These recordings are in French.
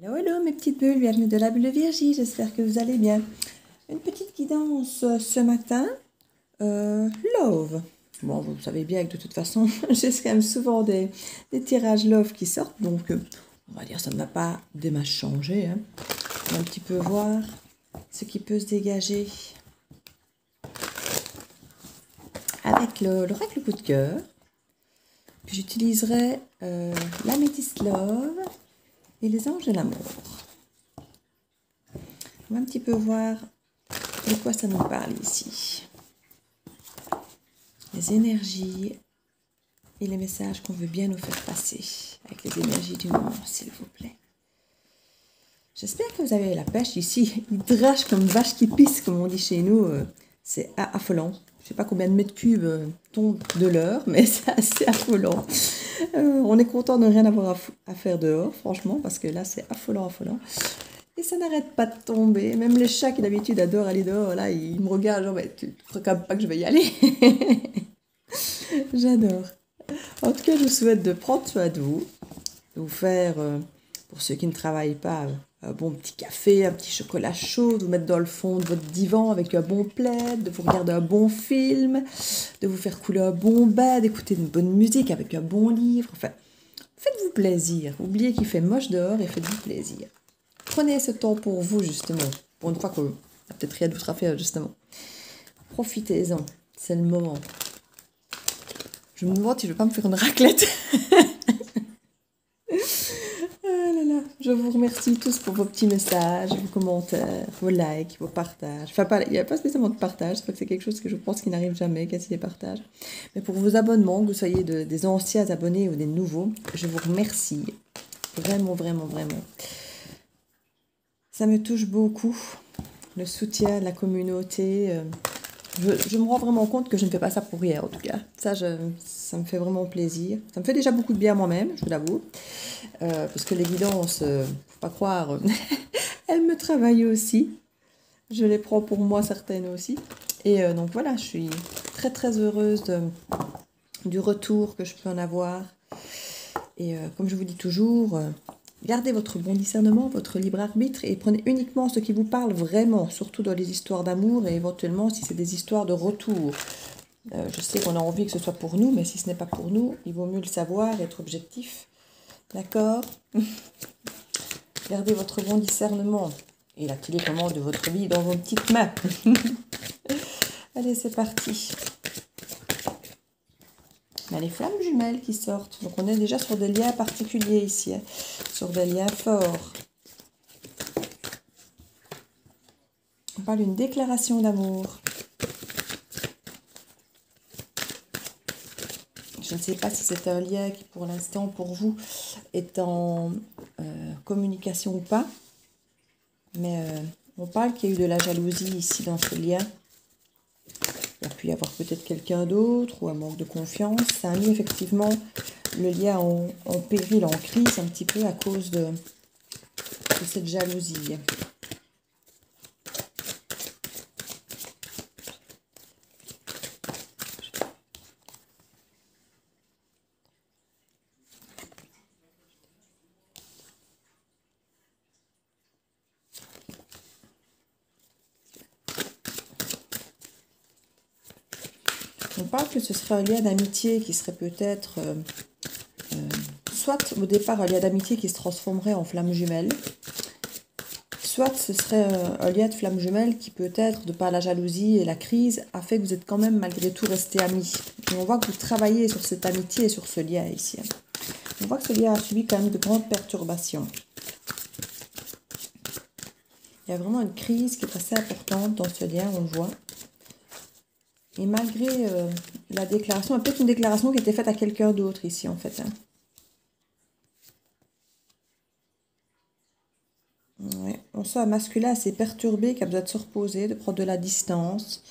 Hello, hello mes petites bulles, bienvenue de la bulle de Virgie, j'espère que vous allez bien. Une petite guidance ce matin, Love. Bon, vous savez bien que de toute façon, j'ai quand même souvent des tirages Love qui sortent, donc on va dire ça ne va pas des masses changer. Hein. On va un petit peu voir ce qui peut se dégager avec l'oracle coup de cœur. Puis j'utiliserai l'améthyste Love et les anges de l'amour. On va un petit peu voir de quoi ça nous parle ici. Les énergies et les messages qu'on veut bien nous faire passer avec les énergies du moment, s'il vous plaît. J'espère que vous avez la pêche ici. Il drache comme vache qui pisse, comme on dit chez nous. C'est affolant. Je ne sais pas combien de mètres cubes tombent de l'heure, mais c'est assez affolant. On est content de ne rien avoir à faire dehors, franchement, parce que là, c'est affolant, affolant. Et ça n'arrête pas de tomber. Même les chats qui d'habitude adorent aller dehors, là, ils me regardent, genre, mais tu ne crois quand même pas que je vais y aller. J'adore. En tout cas, je vous souhaite de prendre soin de vous faire, pour ceux qui ne travaillent pas, un bon petit café, un petit chocolat chaud, de vous mettre dans le fond de votre divan avec un bon plaid, de vous regarder un bon film, de vous faire couler un bon bain, d'écouter une bonne musique avec un bon livre. Enfin, faites-vous plaisir. Oubliez qu'il fait moche dehors et faites-vous plaisir. Prenez ce temps pour vous, justement. Pour une fois qu'il n'y a peut-être rien d'autre à faire, justement. Profitez-en. C'est le moment. Je me demande si je ne vais pas me faire une raclette. Ah là là. Je vous remercie tous pour vos petits messages, vos commentaires, vos likes, vos partages. Enfin, il n'y a pas spécialement de partage. C'est pas que c'est quelque chose que je pense qui n'arrive jamais, quasi les partages. Mais pour vos abonnements, que vous soyez des anciens abonnés ou des nouveaux, je vous remercie. Vraiment, vraiment, vraiment. Ça me touche beaucoup, le soutien de la communauté. Je me rends vraiment compte que je ne fais pas ça pour rien, en tout cas. Ça me fait vraiment plaisir. Ça me fait déjà beaucoup de bien moi-même, je vous l'avoue. Parce que les guidances, faut pas croire, elles me travaillent aussi. Je les prends pour moi, certaines aussi. Et donc voilà, je suis très très heureuse du retour que je peux en avoir. Et comme je vous dis toujours... Gardez votre bon discernement, votre libre arbitre et prenez uniquement ce qui vous parle vraiment, surtout dans les histoires d'amour et éventuellement si c'est des histoires de retour. Je sais qu'on a envie que ce soit pour nous, mais si ce n'est pas pour nous, il vaut mieux le savoir, être objectif. D'accord? Gardez votre bon discernement et la télécommande de votre vie dans vos petites mains. Allez, c'est parti. On a les flammes jumelles qui sortent. Donc on est déjà sur des liens particuliers ici, hein, sur des liens forts. On parle d'une déclaration d'amour. Je ne sais pas si c'est un lien qui pour l'instant pour vous est en communication ou pas. Mais on parle qu'il y a eu de la jalousie ici dans ce lien. Il y a pu y avoir peut-être quelqu'un d'autre ou un manque de confiance. Ça a mis effectivement le lien en péril, en crise un petit peu à cause de cette jalousie. On parle que ce serait un lien d'amitié qui serait peut-être, soit au départ un lien d'amitié qui se transformerait en flamme jumelle, soit ce serait un lien de flamme jumelle qui peut-être, de par la jalousie et la crise, a fait que vous êtes quand même malgré tout restés amis. Et on voit que vous travaillez sur cette amitié et sur ce lien ici. On voit que ce lien a subi quand même de grandes perturbations. Il y a vraiment une crise qui est assez importante dans ce lien, on le voit. Et malgré la déclaration, peut-être une déclaration qui était faite à quelqu'un d'autre ici, en fait. Hein. Ouais. On sent un masculin assez perturbé qui a besoin de se reposer, de prendre de la distance.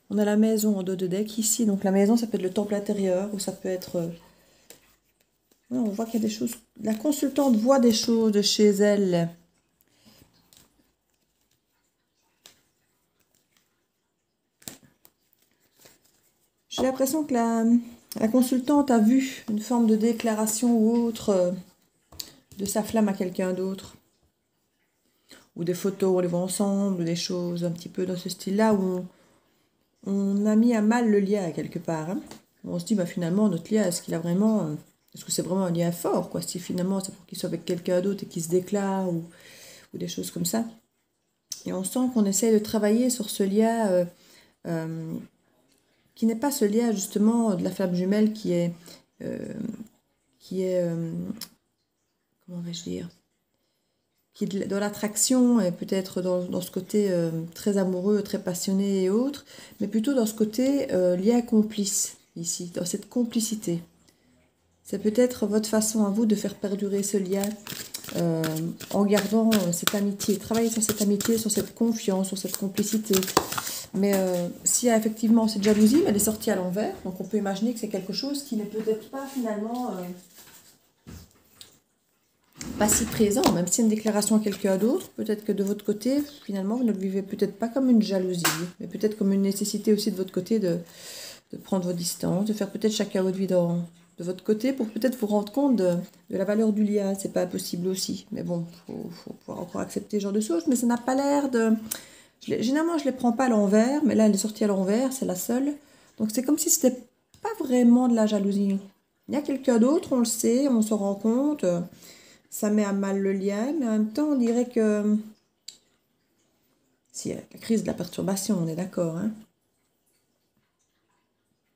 On a la maison en dos de deck ici. Donc la maison, ça peut être le temple intérieur ou ça peut être... Ouais, on voit qu'il y a des choses... La consultante voit des choses de chez elle. J'ai l'impression que la consultante a vu une forme de déclaration ou autre de sa flamme à quelqu'un d'autre. ou des photos, on les voit ensemble, ou des choses un petit peu dans ce style-là, où on a mis à mal le lien quelque part. Hein. On se dit, bah, finalement, notre lien, est-ce que c'est vraiment un lien fort, quoi, si finalement c'est pour qu'il soit avec quelqu'un d'autre et qu'il se déclare, ou des choses comme ça. Et on sent qu'on essaie de travailler sur ce lien qui n'est pas ce lien justement de la flamme jumelle euh, comment vais-je dire, qui est dans l'attraction et peut-être dans ce côté très amoureux, très passionné et autres, mais plutôt dans ce côté lien complice, ici, dans cette complicité. C'est peut-être votre façon à vous de faire perdurer ce lien en gardant cette amitié. Travailler sur cette amitié, sur cette confiance, sur cette complicité. Mais s'il y a effectivement cette jalousie, elle est sortie à l'envers. Donc on peut imaginer que c'est quelque chose qui n'est peut-être pas finalement pas si présent. Même si c'est une déclaration à quelqu'un d'autre, peut-être que de votre côté, finalement, vous ne le vivez peut-être pas comme une jalousie, mais peut-être comme une nécessité aussi de votre côté de prendre vos distances, de faire peut-être chacun votre vie de votre côté pour peut-être vous rendre compte de la valeur du lien. C'est pas possible aussi. Mais bon, faut pouvoir encore accepter ce genre de choses. Mais ça n'a pas l'air de... Généralement, je ne les prends pas à l'envers, mais là, elle est sortie à l'envers, c'est la seule. Donc, c'est comme si c'était pas vraiment de la jalousie. Il y a quelqu'un d'autre, on le sait, on se rend compte, ça met à mal le lien, mais en même temps, on dirait que... Si, la crise de la perturbation, on est d'accord, hein.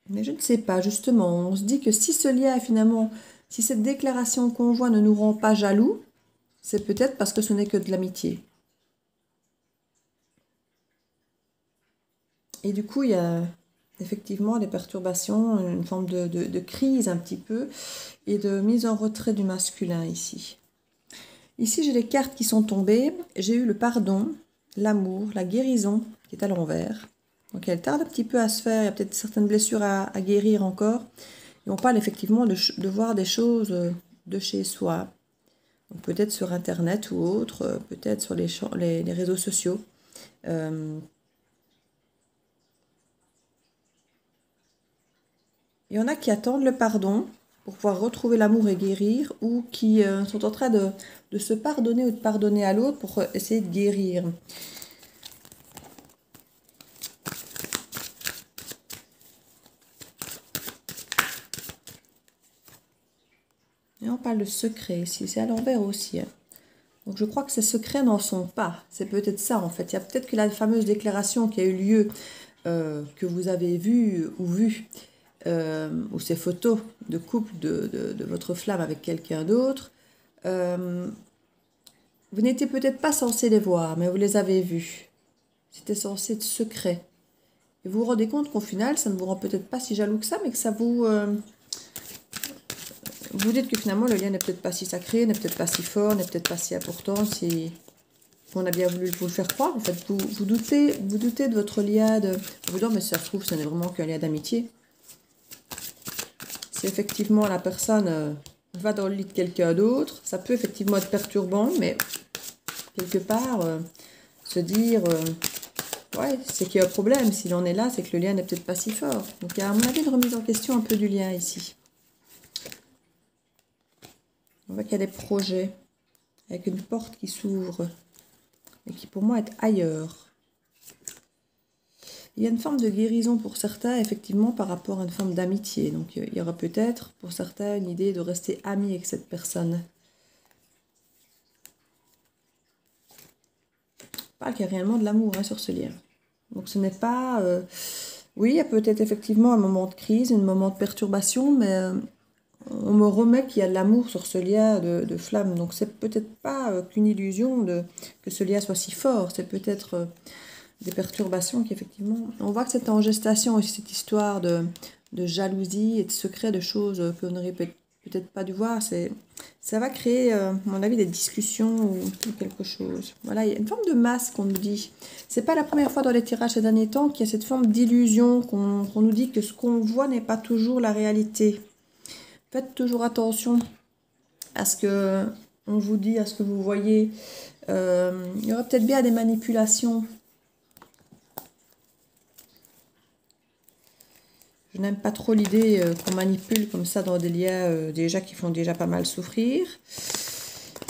Mais je ne sais pas, justement, on se dit que si ce lien, finalement, si cette déclaration conjointe ne nous rend pas jaloux, c'est peut-être parce que ce n'est que de l'amitié. Et du coup, il y a effectivement des perturbations, une forme de crise un petit peu, et de mise en retrait du masculin ici. Ici, j'ai les cartes qui sont tombées. J'ai eu le pardon, l'amour, la guérison, qui est à l'envers. Donc, elle tarde un petit peu à se faire. Il y a peut-être certaines blessures à guérir encore. Et on parle effectivement de voir des choses de chez soi. Donc, peut-être sur Internet ou autre, peut-être sur les réseaux sociaux. Il y en a qui attendent le pardon pour pouvoir retrouver l'amour et guérir, ou qui sont en train de se pardonner ou de pardonner à l'autre pour essayer de guérir. Et on parle de secret ici, c'est à l'envers aussi. Hein. Donc je crois que ces secrets n'en sont pas. C'est peut-être ça en fait. Il y a peut-être que la fameuse déclaration qui a eu lieu, que vous avez vue ou vue, ou ces photos de couple de votre flamme avec quelqu'un d'autre, vous n'étiez peut-être pas censé les voir, mais vous les avez vus. C'était censé être secret. Et vous vous rendez compte qu'au final, ça ne vous rend peut-être pas si jaloux que ça, mais que ça vous... vous dites que finalement, le lien n'est peut-être pas si sacré, n'est peut-être pas si fort, n'est peut-être pas si important, si... On a bien voulu vous le faire croire. En fait, vous doutez de votre lien, vous dites, mais si ça se trouve, ce n'est vraiment qu'un lien d'amitié. Si effectivement la personne va dans le lit de quelqu'un d'autre, ça peut effectivement être perturbant, mais quelque part, se dire, ouais, c'est qu'il y a un problème. S'il en est là, c'est que le lien n'est peut-être pas si fort. Donc il y a à mon avis une remise en question un peu du lien ici. On voit qu'il y a des projets avec une porte qui s'ouvre et qui pour moi est ailleurs. Il y a une forme de guérison pour certains, effectivement, par rapport à une forme d'amitié. Donc, il y aura peut-être, pour certains, une idée de rester amis avec cette personne. On parle qu'il y a réellement de l'amour sur ce lien. Donc, ce n'est pas... oui, il y a peut-être effectivement un moment de crise, un moment de perturbation, mais on me remet qu'il y a de l'amour sur ce lien de flamme. Donc, c'est peut-être pas qu'une illusion que ce lien soit si fort. C'est peut-être... des perturbations qui effectivement... On voit que c'est en gestation aussi cette histoire de jalousie et de secret, de choses qu'on n'aurait peut-être pas dû voir. Ça va créer, à mon avis, des discussions ou quelque chose. Voilà, il y a une forme de masque qu'on nous dit. C'est pas la première fois dans les tirages ces derniers temps qu'il y a cette forme d'illusion qu'on nous dit que ce qu'on voit n'est pas toujours la réalité. Faites toujours attention à ce que on vous dit, à ce que vous voyez. Il y aura peut-être bien des manipulations. Je n'aime pas trop l'idée qu'on manipule comme ça dans des liens déjà qui font déjà pas mal souffrir.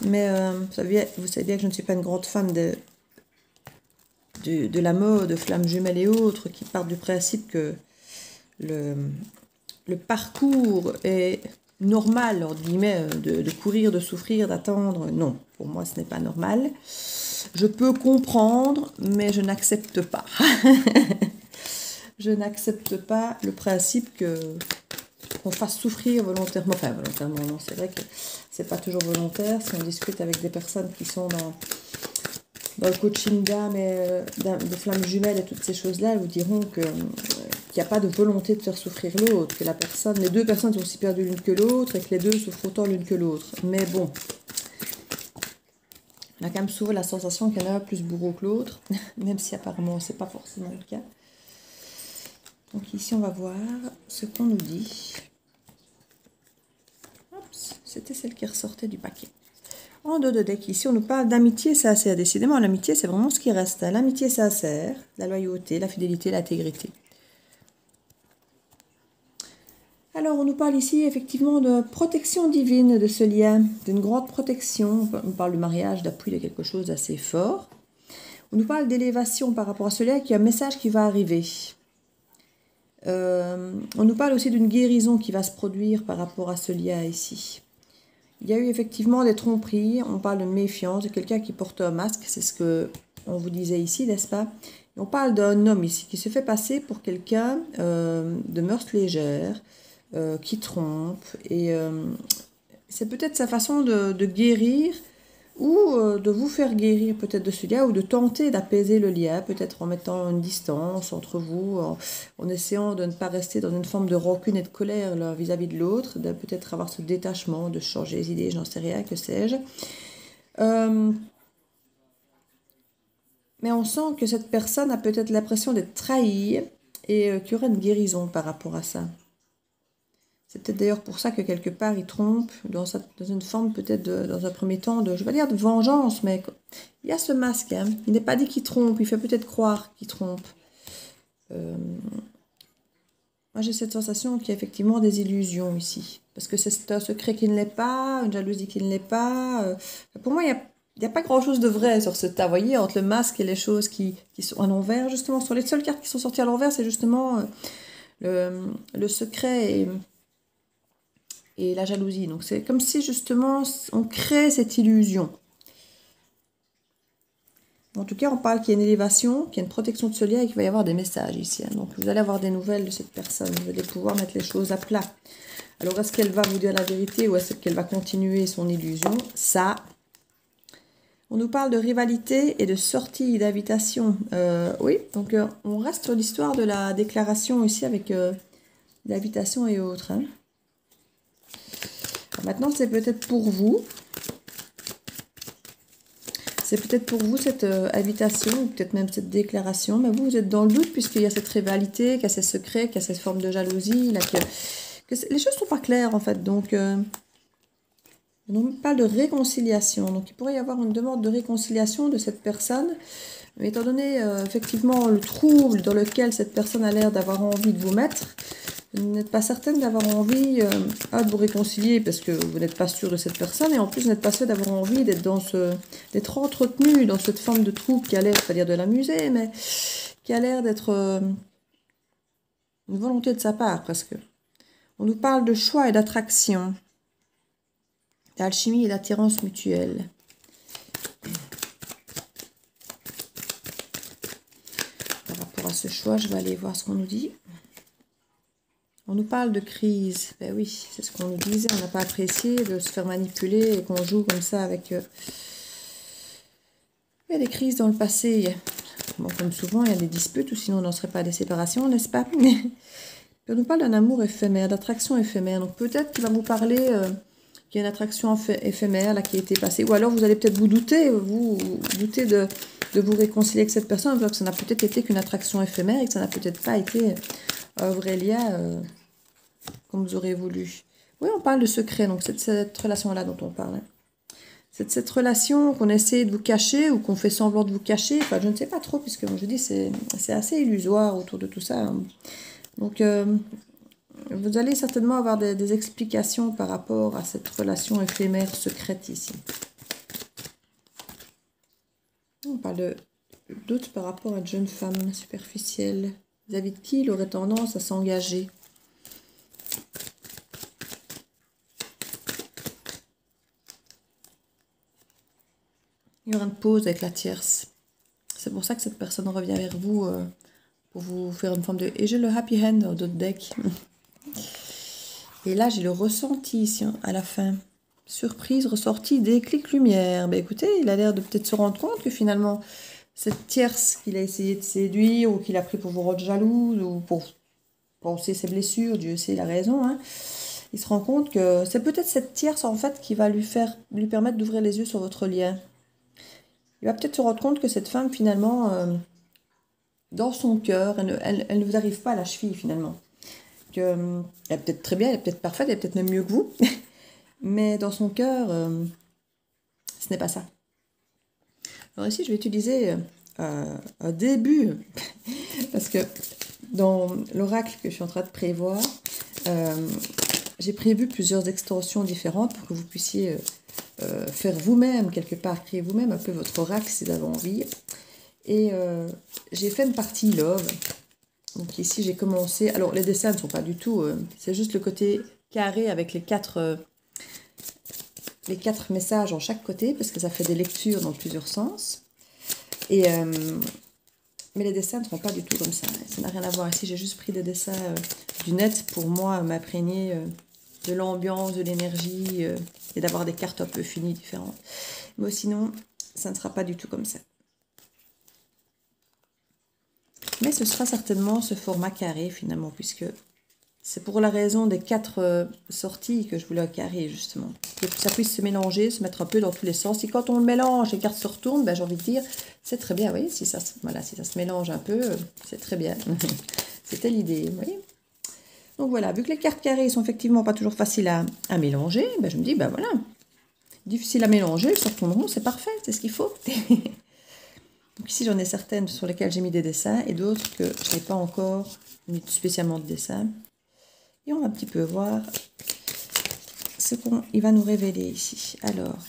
Mais vous savez bien que je ne suis pas une grande fan de la mode, flammes jumelles et autres, qui partent du principe que le parcours est normal, entre guillemets, de courir, de souffrir, d'attendre. Non, pour moi, ce n'est pas normal. Je peux comprendre, mais je n'accepte pas. Je n'accepte pas le principe qu'on fasse souffrir volontairement. Enfin, volontairement, non, c'est vrai que c'est pas toujours volontaire. Si on discute avec des personnes qui sont dans le coaching d'âme et de flammes jumelles et toutes ces choses-là, elles vous diront qu'il n'y a pas de volonté de faire souffrir l'autre, que les deux personnes sont aussi perdues l'une que l'autre et que les deux souffrent autant l'une que l'autre. Mais bon, on a quand même souvent la sensation qu'il y en a un plus bourreau que l'autre, même si apparemment c'est pas forcément le cas. Donc ici on va voir ce qu'on nous dit. C'était celle qui ressortait du paquet. En dos de deck, ici on nous parle d'amitié sincère. Décidément, l'amitié c'est vraiment ce qui reste. L'amitié sincère, la loyauté, la fidélité, l'intégrité. Alors on nous parle ici effectivement de protection divine de ce lien, d'une grande protection. On parle du mariage, d'appui de quelque chose d'assez fort. On nous parle d'élévation par rapport à ce lien, qu'il y a un message qui va arriver. On nous parle aussi d'une guérison qui va se produire par rapport à ce lien ici. Il y a eu effectivement des tromperies, on parle de méfiance, de quelqu'un qui porte un masque, c'est ce que on vous disait ici, n'est-ce pas? Et on parle d'un homme ici qui se fait passer pour quelqu'un de mœurs légères, qui trompe, et c'est peut-être sa façon de guérir, ou de vous faire guérir peut-être de ce lien, ou de tenter d'apaiser le lien, peut-être en mettant une distance entre vous, en essayant de ne pas rester dans une forme de rancune et de colère vis-à-vis de l'autre, de peut-être avoir ce détachement, de changer les idées, j'en sais rien, que sais-je. Mais on sent que cette personne a peut-être l'impression d'être trahie, et qu'il y aura une guérison par rapport à ça. C'est peut-être d'ailleurs pour ça que quelque part il trompe, dans une forme peut-être dans un premier temps je ne vais pas dire de vengeance, mais il y a ce masque, hein. Il n'est pas dit qu'il trompe, il fait peut-être croire qu'il trompe. Moi j'ai cette sensation qu'il y a effectivement des illusions ici, parce que c'est un secret qui ne l'est pas, une jalousie qui ne l'est pas. Pour moi il n'y a pas grand-chose de vrai sur ce tas, vous voyez, entre le masque et les choses qui sont à l'envers, justement. Sur les seules cartes qui sont sorties à l'envers, c'est justement le secret et la jalousie. Donc c'est comme si justement on crée cette illusion. En tout cas, on parle qu'il y a une élévation, qu'il y a une protection de ce lien et qu'il va y avoir des messages ici. Donc vous allez avoir des nouvelles de cette personne. Vous allez pouvoir mettre les choses à plat. Alors est-ce qu'elle va vous dire la vérité ou est-ce qu'elle va continuer son illusion? Ça, on nous parle de rivalité et de sortie d'invitation. Oui, donc on reste sur l'histoire de la déclaration ici avec l'invitation et autres, hein. Maintenant, c'est peut-être pour vous. C'est peut-être pour vous cette invitation, ou peut-être même cette déclaration. Mais vous êtes dans le doute, puisqu'il y a cette rivalité, qu'il y a ces secrets, qu'il y a cette forme de jalousie. Là, que les choses ne sont pas claires, en fait. Donc, on parle de réconciliation. Donc, il pourrait y avoir une demande de réconciliation de cette personne. Mais étant donné, effectivement, le trouble dans lequel cette personne a l'air d'avoir envie de vous mettre, vous n'êtes pas certaine d'avoir envie de vous réconcilier parce que vous n'êtes pas sûr de cette personne et en plus vous n'êtes pas sûr d'avoir envie d'être d'être entretenu dans cette forme de trouble qui a l'air, pas dire de l'amuser, mais qui a l'air d'être une volonté de sa part presque. On nous parle de choix et d'attraction, d'alchimie et d'attirance mutuelle. Par rapport à ce choix, je vais aller voir ce qu'on nous dit. On nous parle de crise. Ben oui, c'est ce qu'on nous disait. On n'a pas apprécié de se faire manipuler et qu'on joue comme ça avec... Il y a des crises dans le passé. Bon, comme souvent, il y a des disputes ou sinon on n'en serait pas à des séparations, n'est-ce pas? On nous parle d'un amour éphémère, d'attraction éphémère. Donc peut-être qu'il va vous parler qu'il y a une attraction éphémère là, qui a été passée. Ou alors vous allez peut-être vous douter de vous réconcilier avec cette personne, alors que ça n'a peut-être été qu'une attraction éphémère et que ça n'a peut-être pas été un vrai lien comme vous aurez voulu. Oui, on parle de secret, donc c'est cette relation-là dont on parle. Hein. C'est cette relation qu'on essaie de vous cacher ou qu'on fait semblant de vous cacher. Enfin, je ne sais pas trop, puisque comme je dis, c'est assez illusoire autour de tout ça. Hein. Donc, vous allez certainement avoir des explications par rapport à cette relation éphémère secrète ici. On parle de doute par rapport à une jeune femme superficielle. Vis-à-vis de qui il aurait tendance à s'engager? Il y aura une pause avec la tierce. C'est pour ça que cette personne revient vers vous pour vous faire une forme de... Et j'ai le happy hand dans d'autres decks. Et là, j'ai le ressenti ici, hein, à la fin. Surprise, ressortie, déclic, lumière. Ben écoutez, il a l'air de peut-être se rendre compte que finalement, cette tierce qu'il a essayé de séduire ou qu'il a pris pour vous rendre jalouse ou pour penser ses blessures, Dieu sait la raison, hein, il se rend compte que c'est peut-être cette tierce en fait qui va lui permettre d'ouvrir les yeux sur votre lien. Il va peut-être se rendre compte que cette femme finalement, dans son cœur, elle ne vous arrive pas à la cheville finalement. Elle est peut-être très bien, elle est peut-être parfaite, elle est peut-être même mieux que vous, mais dans son cœur, ce n'est pas ça. Alors ici, je vais utiliser un début, parce que dans l'oracle que je suis en train de prévoir, j'ai prévu plusieurs extensions différentes pour que vous puissiez faire vous-même, quelque part, créer vous-même un peu votre oracle si vous avez envie. Et j'ai fait une partie love. Donc ici, j'ai commencé... Alors, les dessins ne sont pas du tout... c'est juste le côté carré avec les quatre messages en chaque côté, parce que ça fait des lectures dans plusieurs sens. Et, mais les dessins ne seront pas du tout comme ça. Ça n'a rien à voir. Ici, j'ai juste pris des dessins du net pour moi m'imprégner de l'ambiance, de l'énergie et d'avoir des cartes un peu finies, différentes. Mais sinon, ça ne sera pas du tout comme ça. Mais ce sera certainement ce format carré finalement, puisque c'est pour la raison des 4 sorties que je voulais un carré justement. Que ça puisse se mélanger, se mettre un peu dans tous les sens. Et quand on le mélange, les cartes se retournent, ben, j'ai envie de dire, c'est très bien, vous voyez, si ça se mélange un peu, c'est très bien. C'était l'idée, vous voyez. Donc voilà, vu que les cartes carrées sont effectivement pas toujours faciles à mélanger, ben, je me dis, ben voilà, difficile à mélanger, elles se retourneront, c'est parfait, c'est ce qu'il faut. Donc ici, j'en ai certaines sur lesquelles j'ai mis des dessins et d'autres que je n'ai pas encore mis spécialement de dessins. Et on va un petit peu voir ce qu'il va nous révéler ici. Alors,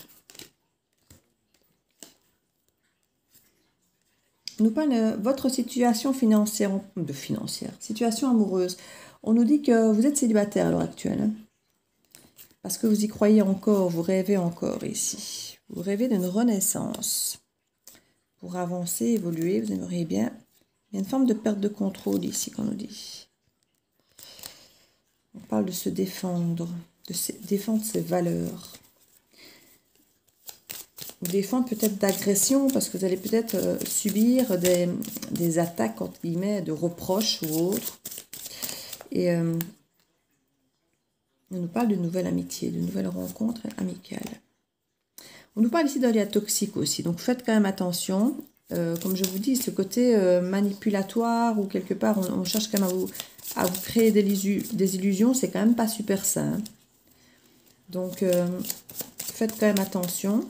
on nous parle de votre situation financière, situation amoureuse. On nous dit que vous êtes célibataire à l'heure actuelle. Hein, parce que vous y croyez encore, vous rêvez encore ici. Vous rêvez d'une renaissance. Pour avancer, évoluer, vous aimeriez bien. Il y a une forme de perte de contrôle ici qu'on nous dit. On parle de se défendre, défendre ses valeurs. Ou défendre peut-être d'agression, parce que vous allez peut-être subir des attaques, entre guillemets, de reproches ou autres. Et on nous parle de nouvelles amitiés, de nouvelles rencontres amicales. On nous parle ici d'un lien toxique aussi, donc faites quand même attention. Comme je vous dis, ce côté manipulatoire ou quelque part on cherche quand même à vous créer des illusions, c'est quand même pas super sain. Donc faites quand même attention.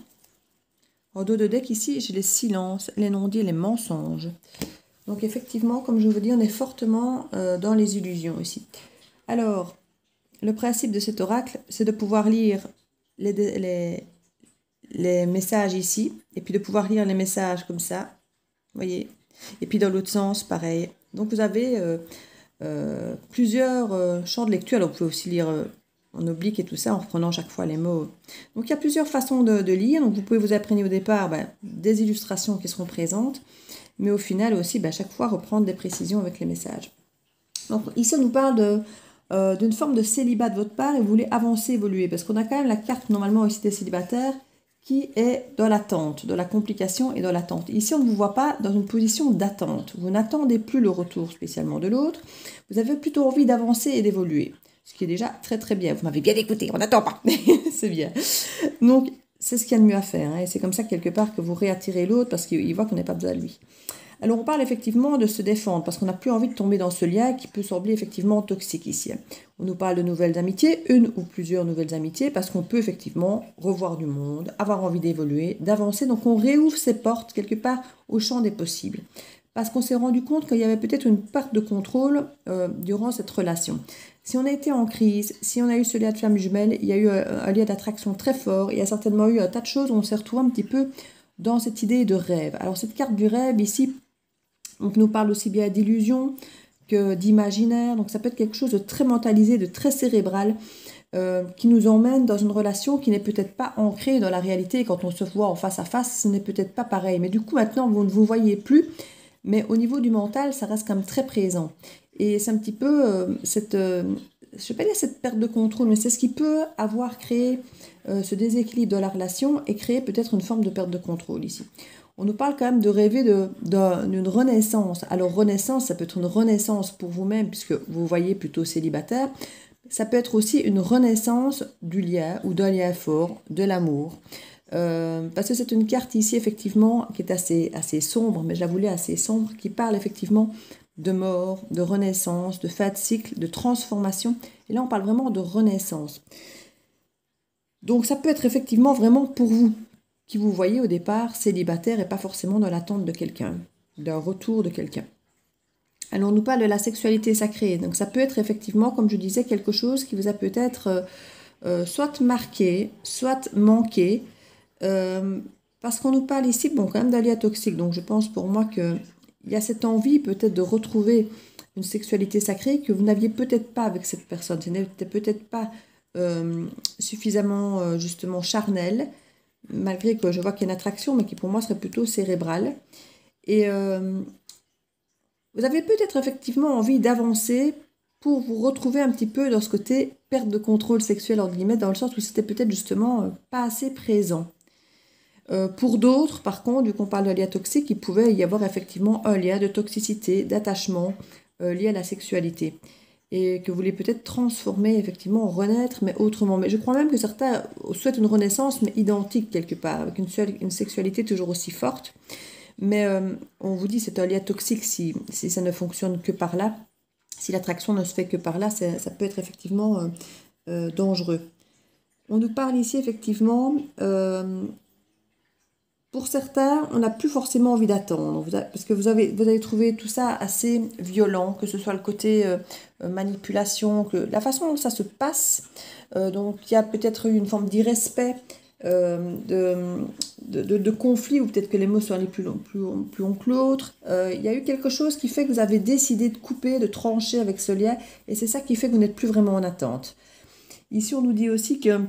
En dos de deck ici, j'ai les silences, les non-dits et les mensonges. Donc effectivement, comme je vous dis, on est fortement dans les illusions ici. Alors, le principe de cet oracle, c'est de pouvoir lire les messages ici, et puis de pouvoir lire les messages comme ça, vous voyez, et puis dans l'autre sens, pareil. Donc vous avez plusieurs champs de lecture. Alors vous pouvez aussi lire en oblique et tout ça, en reprenant chaque fois les mots. Donc il y a plusieurs façons de lire, donc vous pouvez vous imprégner au départ des illustrations qui seront présentes, mais au final aussi, chaque fois reprendre des précisions avec les messages. Donc ici on nous parle d'une forme de célibat de votre part, et vous voulez avancer, évoluer, parce qu'on a quand même la carte normalement ici des célibataires, qui est dans l'attente, dans la complication et dans l'attente. Ici, on ne vous voit pas dans une position d'attente. Vous n'attendez plus le retour spécialement de l'autre. Vous avez plutôt envie d'avancer et d'évoluer, ce qui est déjà très très bien. Vous m'avez bien écouté, on n'attend pas. C'est bien. Donc, c'est ce qu'il y a de mieux à faire. Hein, et c'est comme ça, quelque part, que vous réattirez l'autre parce qu'il voit qu'on n'est pas besoin de lui. Alors, on parle effectivement de se défendre parce qu'on n'a plus envie de tomber dans ce lien qui peut sembler effectivement toxique ici. On nous parle de nouvelles amitiés, une ou plusieurs nouvelles amitiés, parce qu'on peut effectivement revoir du monde, avoir envie d'évoluer, d'avancer. Donc, on réouvre ses portes quelque part au champ des possibles. Parce qu'on s'est rendu compte qu'il y avait peut-être une perte de contrôle durant cette relation. Si on a été en crise, si on a eu ce lien de flamme jumelle, il y a eu un lien d'attraction très fort, il y a certainement eu un tas de choses où on s'est retrouvé un petit peu dans cette idée de rêve. Alors cette carte du rêve ici, donc, nous parle aussi bien d'illusion que d'imaginaire. Donc ça peut être quelque chose de très mentalisé, de très cérébral, qui nous emmène dans une relation qui n'est peut-être pas ancrée dans la réalité. Quand on se voit en face à face, ce n'est peut-être pas pareil. Mais du coup, maintenant, vous ne vous voyez plus. Mais au niveau du mental, ça reste quand même très présent. Et c'est un petit peu je ne vais pas dire cette perte de contrôle, mais c'est ce qui peut avoir créé ce déséquilibre de la relation et créer peut-être une forme de perte de contrôle ici. On nous parle quand même de rêver d'une renaissance. Alors renaissance, ça peut être une renaissance pour vous-même puisque vous voyez plutôt célibataire. Ça peut être aussi une renaissance du lien ou d'un lien fort, de l'amour. Parce que c'est une carte ici effectivement qui est assez sombre, mais je la voulais assez sombre, qui parle effectivement de mort, de renaissance, de fin de cycle, de transformation. Et là on parle vraiment de renaissance. Donc ça peut être effectivement vraiment pour vous, qui vous voyez au départ célibataire et pas forcément dans l'attente de quelqu'un, d'un retour de quelqu'un. Alors on nous parle de la sexualité sacrée, donc ça peut être effectivement, comme je disais, quelque chose qui vous a peut-être soit marqué, soit manqué, parce qu'on nous parle ici, bon, quand même d'aléas toxiques, donc je pense pour moi qu'il y a cette envie peut-être de retrouver une sexualité sacrée que vous n'aviez peut-être pas avec cette personne, ce n'était peut-être pas suffisamment justement charnel, malgré que je vois qu'il y a une attraction, mais qui pour moi serait plutôt cérébrale. Et vous avez peut-être effectivement envie d'avancer pour vous retrouver un petit peu dans ce côté perte de contrôle sexuel, entre guillemets, dans le sens où c'était peut-être justement pas assez présent. Pour d'autres, par contre, vu qu'on parle de lien toxique, il pouvait y avoir effectivement un lien de toxicité, d'attachement lié à la sexualité. Et que vous voulez peut-être transformer, effectivement, renaître, mais autrement. Mais je crois même que certains souhaitent une renaissance, mais identique quelque part, avec une sexualité toujours aussi forte. Mais on vous dit c'est un lien toxique si ça ne fonctionne que par là. Si l'attraction ne se fait que par là, ça peut être effectivement dangereux. On nous parle ici effectivement, pour certains, on n'a plus forcément envie d'attendre, parce que vous avez trouvé tout ça assez violent, que ce soit le côté manipulation, que la façon dont ça se passe, donc il y a peut-être eu une forme d'irrespect, de conflit, ou peut-être que les mots sont allés plus long que l'autre. Il y a eu quelque chose qui fait que vous avez décidé de couper, de trancher avec ce lien, et c'est ça qui fait que vous n'êtes plus vraiment en attente. Ici, on nous dit aussi que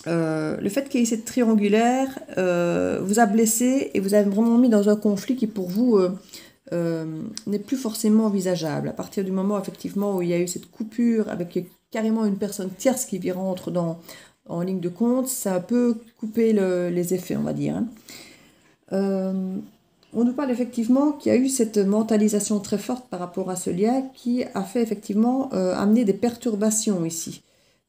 le fait qu'il y ait cette triangulaire vous a blessé et vous avez vraiment mis dans un conflit qui pour vous n'est plus forcément envisageable. À partir du moment effectivement où il y a eu cette coupure avec carrément une personne tierce qui rentre en ligne de compte, ça a peu coupé les effets, on va dire. On nous parle effectivement qu'il y a eu cette mentalisation très forte par rapport à ce lien qui a fait effectivement amener des perturbations ici.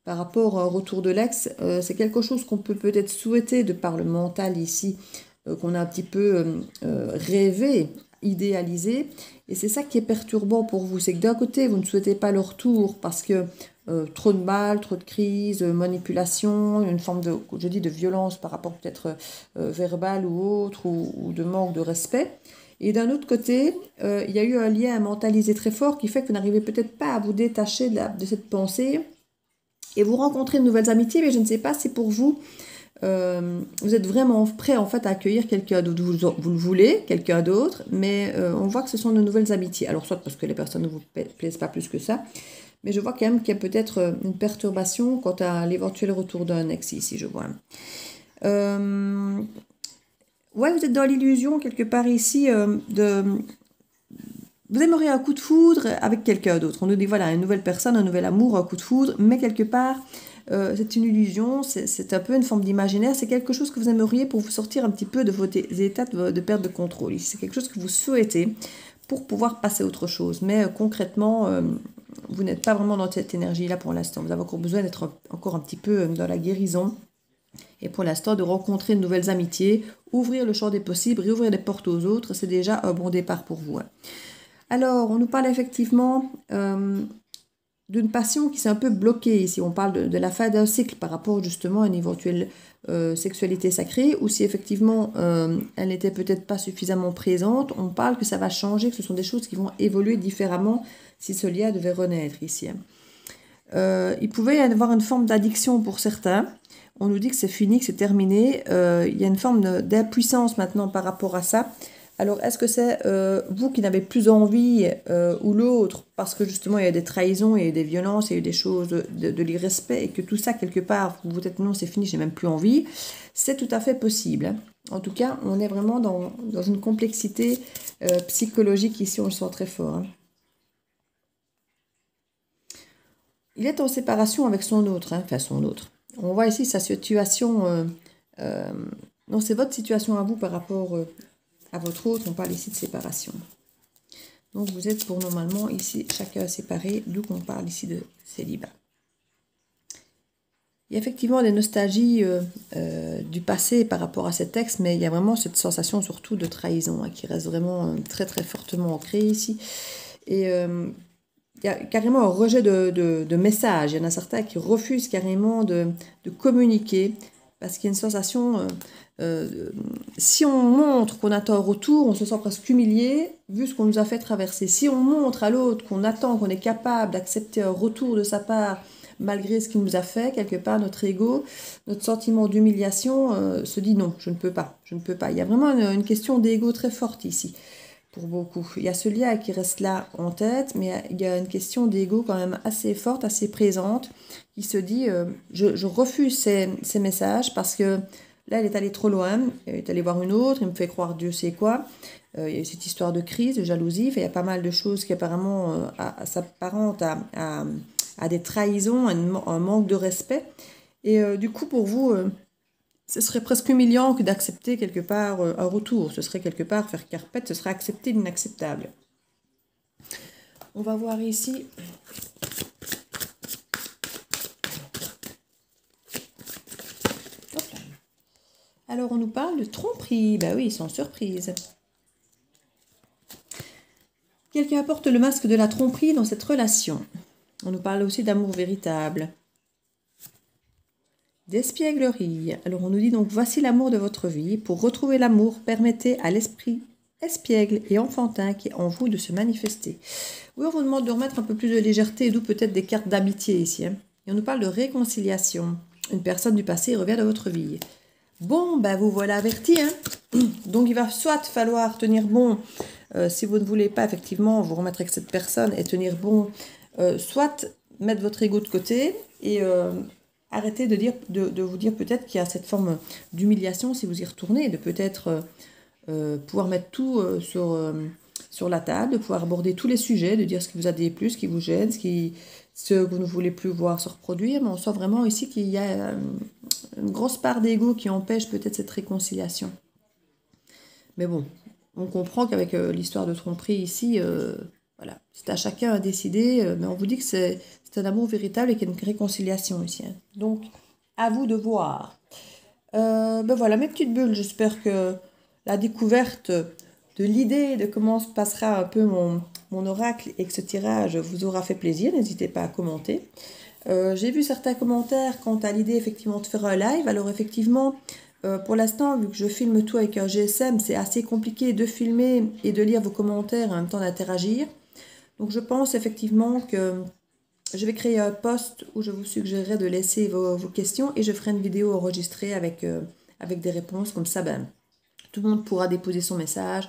Par rapport au retour de l'ex, c'est quelque chose qu'on peut peut-être souhaiter de par le mental ici, qu'on a un petit peu rêvé, idéalisé. Et c'est ça qui est perturbant pour vous. C'est que d'un côté, vous ne souhaitez pas le retour parce que trop de mal, trop de crise, manipulation, une forme de violence par rapport peut-être verbal ou autre, ou de manque de respect. Et d'un autre côté, il y a eu un lien mentalisé très fort qui fait que vous n'arrivez peut-être pas à vous détacher de cette pensée. Et vous rencontrez de nouvelles amitiés, mais je ne sais pas si pour vous, vous êtes vraiment prêt en fait à accueillir quelqu'un d'autre. Vous le voulez, quelqu'un d'autre, mais on voit que ce sont de nouvelles amitiés. Alors soit parce que les personnes ne vous plaisent pas plus que ça, mais je vois quand même qu'il y a peut-être une perturbation quant à l'éventuel retour d'un ex ici, je vois. Ouais, vous êtes dans l'illusion quelque part ici vous aimeriez un coup de foudre avec quelqu'un d'autre. On nous dit, voilà, une nouvelle personne, un nouvel amour, un coup de foudre, mais quelque part, c'est une illusion, c'est un peu une forme d'imaginaire, c'est quelque chose que vous aimeriez pour vous sortir un petit peu de vos états de perte de contrôle. C'est quelque chose que vous souhaitez pour pouvoir passer à autre chose. Mais concrètement, vous n'êtes pas vraiment dans cette énergie-là pour l'instant. Vous avez encore besoin d'être encore un petit peu dans la guérison. Et pour l'instant, de rencontrer de nouvelles amitiés, ouvrir le champ des possibles, réouvrir des portes aux autres, c'est déjà un bon départ pour vous. Alors, on nous parle effectivement d'une passion qui s'est un peu bloquée ici. On parle de la fin d'un cycle par rapport justement à une éventuelle sexualité sacrée, ou si effectivement elle n'était peut-être pas suffisamment présente, on parle que ça va changer, que ce sont des choses qui vont évoluer différemment si ce lien devait renaître ici. Il pouvait y avoir une forme d'addiction pour certains. on nous dit que c'est fini, que c'est terminé. Il y a une forme d'impuissance maintenant par rapport à ça. Alors, est-ce que c'est vous qui n'avez plus envie ou l'autre, parce que justement il y a des trahisons, il y a eu des violences, il y a eu des choses de l'irrespect, et que tout ça, quelque part, vous vous dites non, c'est fini, j'ai même plus envie. C'est tout à fait possible, hein. En tout cas, on est vraiment dans une complexité psychologique ici, on le sent très fort, hein. Il est en séparation avec son autre, hein, enfin son autre. On voit ici sa situation, non, c'est votre situation à vous par rapport à votre autre, on parle ici de séparation. Donc vous êtes pour normalement ici chacun séparé, d'où qu'on parle ici de célibat. Il y a effectivement des nostalgies du passé par rapport à ces textes, mais il y a vraiment cette sensation surtout de trahison, hein, qui reste vraiment très très fortement ancrée ici. Et il y a carrément un rejet de messages. Il y en a certains qui refusent carrément de communiquer parce qu'il y a une sensation, si on montre qu'on attend un retour, on se sent presque humilié vu ce qu'on nous a fait traverser. Si on montre à l'autre qu'on attend, qu'on est capable d'accepter un retour de sa part, malgré ce qu'il nous a fait, quelque part, notre ego, notre sentiment d'humiliation se dit non, je ne peux pas, je ne peux pas. Il y a vraiment une question d'ego très forte ici, pour beaucoup. Il y a ce lien qui reste là en tête, mais il y a une question d'ego quand même assez forte, assez présente, qui se dit je refuse ces messages parce que là, elle est allée trop loin, elle est allée voir une autre, il me fait croire Dieu sait quoi. Il y a eu cette histoire de crise, de jalousie, il y a pas mal de choses qui apparemment s'apparentent à des trahisons, un manque de respect. Et du coup, pour vous, ce serait presque humiliant que d'accepter quelque part un retour. Ce serait quelque part faire carpette, ce serait accepter l'inacceptable. On va voir ici. Hop là. Alors, on nous parle de tromperie. Ben oui, sans surprise. Quelqu'un apporte le masque de la tromperie dans cette relation. On nous parle aussi d'amour véritable. D'espièglerie. Alors on nous dit donc, voici l'amour de votre vie. Pour retrouver l'amour, permettez à l'esprit espiègle et enfantin qui est en vous de se manifester. Oui, on vous demande de remettre un peu plus de légèreté, d'où peut-être des cartes d'amitié ici, hein. Et on nous parle de réconciliation. Une personne du passé revient dans votre vie. Bon, ben vous voilà averti, hein. Donc il va soit falloir tenir bon, si vous ne voulez pas effectivement vous remettre avec cette personne et tenir bon, soit mettre votre ego de côté et arrêtez de vous dire peut-être qu'il y a cette forme d'humiliation si vous y retournez, de peut-être pouvoir mettre tout sur la table, de pouvoir aborder tous les sujets, de dire ce qui vous a déplu, ce qui vous gêne, ce que vous ne voulez plus voir se reproduire. Mais on sent vraiment ici qu'il y a une grosse part d'ego qui empêche peut-être cette réconciliation. Mais bon, on comprend qu'avec l'histoire de tromperie ici, voilà, c'est à chacun à décider, mais on vous dit que c'est un amour véritable et qu'il y a une réconciliation ici, hein. Donc, à vous de voir. Ben voilà, mes petites bulles, j'espère que la découverte de l'idée de comment se passera un peu mon oracle et que ce tirage vous aura fait plaisir. N'hésitez pas à commenter. J'ai vu certains commentaires quant à l'idée effectivement de faire un live. Alors effectivement, pour l'instant, vu que je filme tout avec un GSM, c'est assez compliqué de filmer et de lire vos commentaires et en même temps d'interagir. Donc je pense effectivement que je vais créer un post où je vous suggérerai de laisser vos questions et je ferai une vidéo enregistrée avec des réponses. Comme ça, ben, tout le monde pourra déposer son message.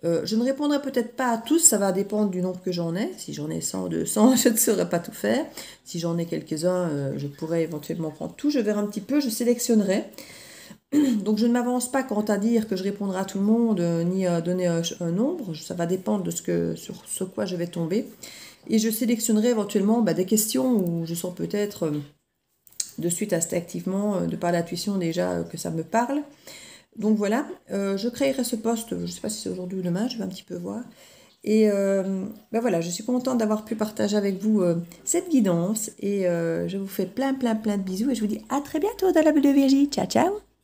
Je ne répondrai peut-être pas à tous, ça va dépendre du nombre que j'en ai. Si j'en ai 100 ou 200, je ne saurais pas tout faire. Si j'en ai quelques-uns, je pourrais éventuellement prendre tout. Je verrai un petit peu, je sélectionnerai. Donc je ne m'avance pas quant à dire que je répondrai à tout le monde, ni à donner un nombre. Ça va dépendre de sur ce quoi je vais tomber. Et je sélectionnerai éventuellement des questions où je sens peut-être, de suite instinctivement, de par l'intuition déjà, que ça me parle. Donc voilà, je créerai ce post, je ne sais pas si c'est aujourd'hui ou demain, je vais un petit peu voir. Et voilà, je suis contente d'avoir pu partager avec vous cette guidance. Et je vous fais plein de bisous et je vous dis à très bientôt dans la bulle de Virginie. Ciao, ciao!